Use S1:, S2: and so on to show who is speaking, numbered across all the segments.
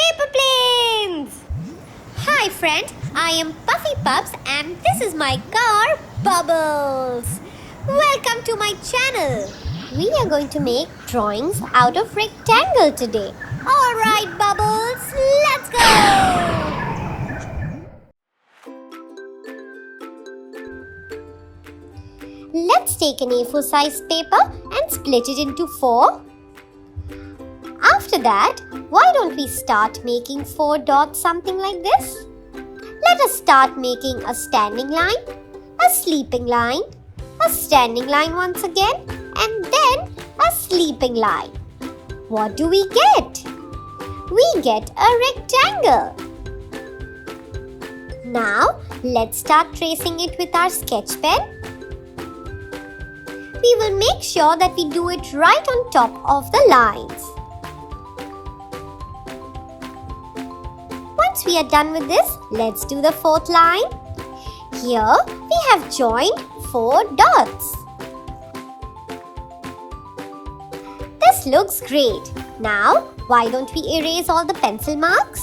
S1: paper planes! Hi friend, I am Puffy Pups and this is my car Bubbles. Welcome to my channel. We are going to make drawings out of rectangle today. Alright Bubbles, let's go! Let's take an A4 size paper and split it into 4. After that, why don't we start making 4 dots something like this? Let us start making a standing line, a sleeping line, a standing line once again, and then a sleeping line. What do we get? We get a rectangle. Now, let's start tracing it with our sketch pen. We will make sure that we do it right on top of the lines. Once we are done with this, let's do the 4th line. Here we have joined 4 dots. This looks great. Now, why don't we erase all the pencil marks?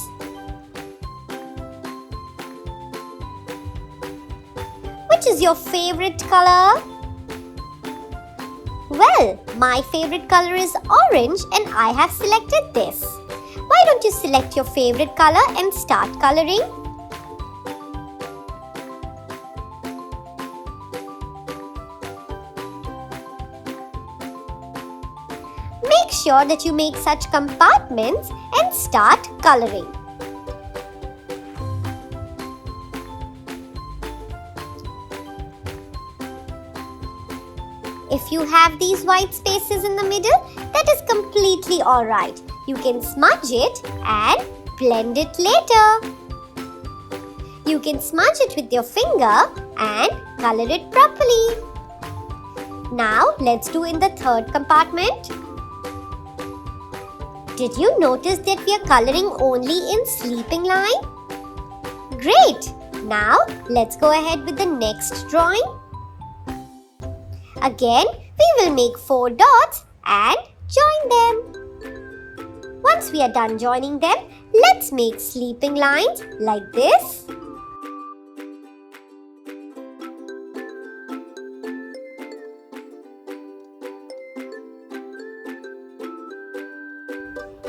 S1: Which is your favorite color? Well, my favorite color is orange and I have selected this. Why don't you select your favorite color and start coloring? Make sure that you make such compartments and start coloring. If you have these white spaces in the middle, that is completely alright. You can smudge it and blend it later. You can smudge it with your finger and color it properly. Now let's do in the 3rd compartment. Did you notice that we are coloring only in sleeping line? Great! Now let's go ahead with the next drawing. Again, we will make 4 dots and join them. Once we are done joining them, let's make sleeping lines like this.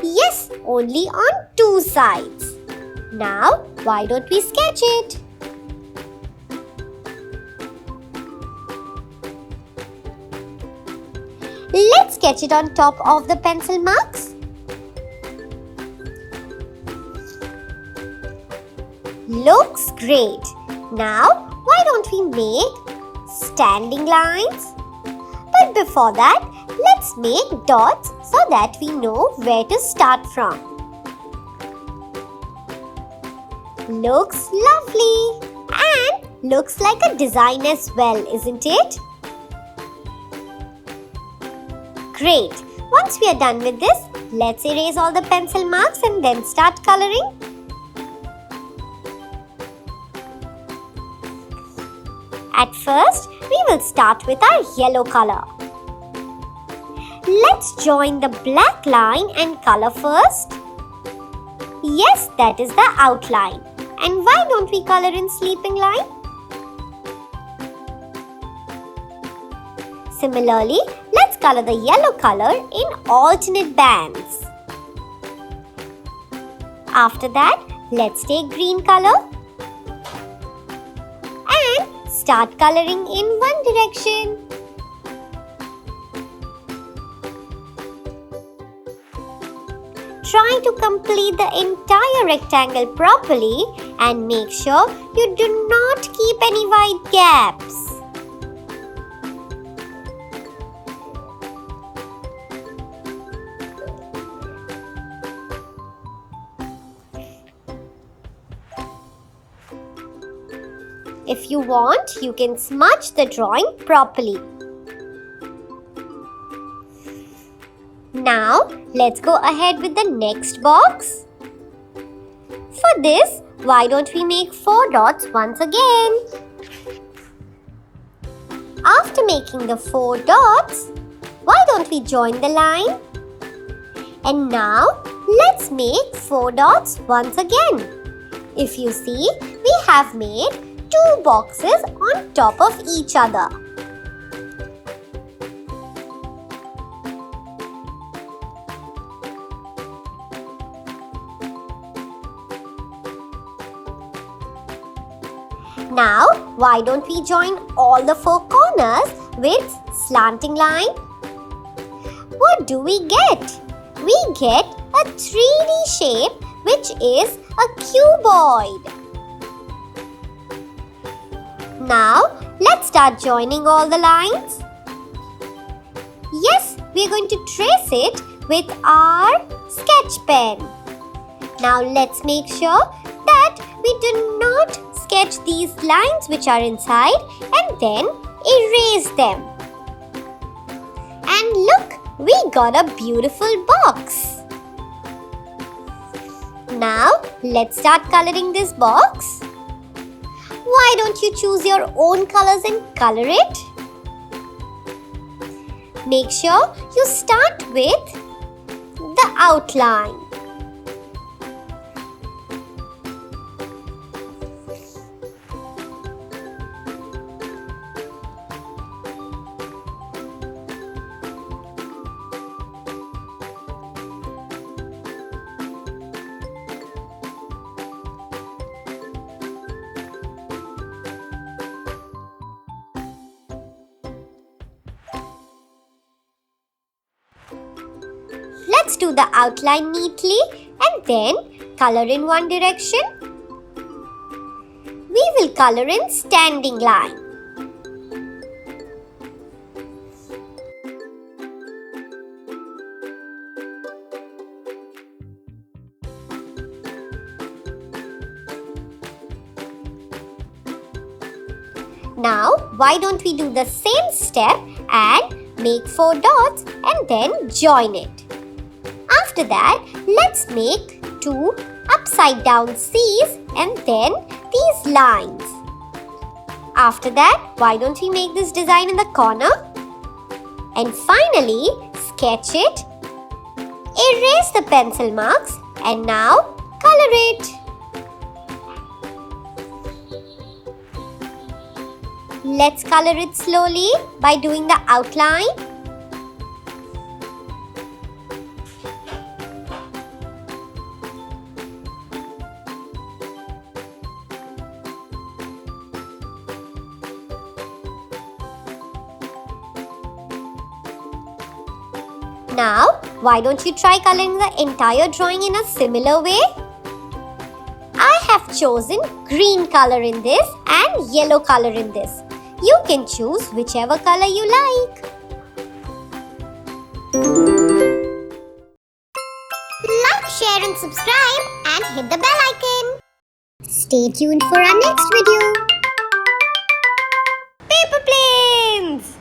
S1: Yes, only on 2 sides. Now, why don't we sketch it? Let's sketch it on top of the pencil marks. Looks great. Now, why don't we make standing lines? But before that, let's make dots so that we know where to start from. Looks lovely and looks like a design as well, isn't it? Great! Once we are done with this, let's erase all the pencil marks and then start coloring. At first, we will start with our yellow color. Let's join the black line and color first. Yes, that is the outline. And why don't we color in sleeping line? Similarly, let's color the yellow color in alternate bands. After that, let's take green color and start coloring in one direction. Try to complete the entire rectangle properly and make sure you do not keep any white gaps. If you want, you can smudge the drawing properly. Now, let's go ahead with the next box. For this, why don't we make 4 dots once again? After making the 4 dots, why don't we join the line? And now, Let's make 4 dots once again. If you see, we have made 2 boxes on top of each other. Now, why don't we join all the 4 corners with slanting line? What do we get? We get a 3D shape, which is a cuboid. Now, let's start joining all the lines. Yes, we're going to trace it with our sketch pen. Now, let's make sure that we do not sketch these lines which are inside and then erase them. And look, we got a beautiful box. Now, let's start coloring this box. Why don't you choose your own colors and color it? Make sure you start with the outline. Let's do the outline neatly and then color in one direction. We will color in standing line. Now, why don't we do the same step and make 4 dots and then join it. After that, let's make 2 upside down C's and then these lines. After that, why don't we make this design in the corner? And finally, sketch it, erase the pencil marks and now color it. Let's color it slowly by doing the outline. Now, why don't you try coloring the entire drawing in a similar way? I have chosen green color in this and yellow color in this. You can choose whichever color you like. Like, share and subscribe and hit the bell icon. Stay tuned for our next video.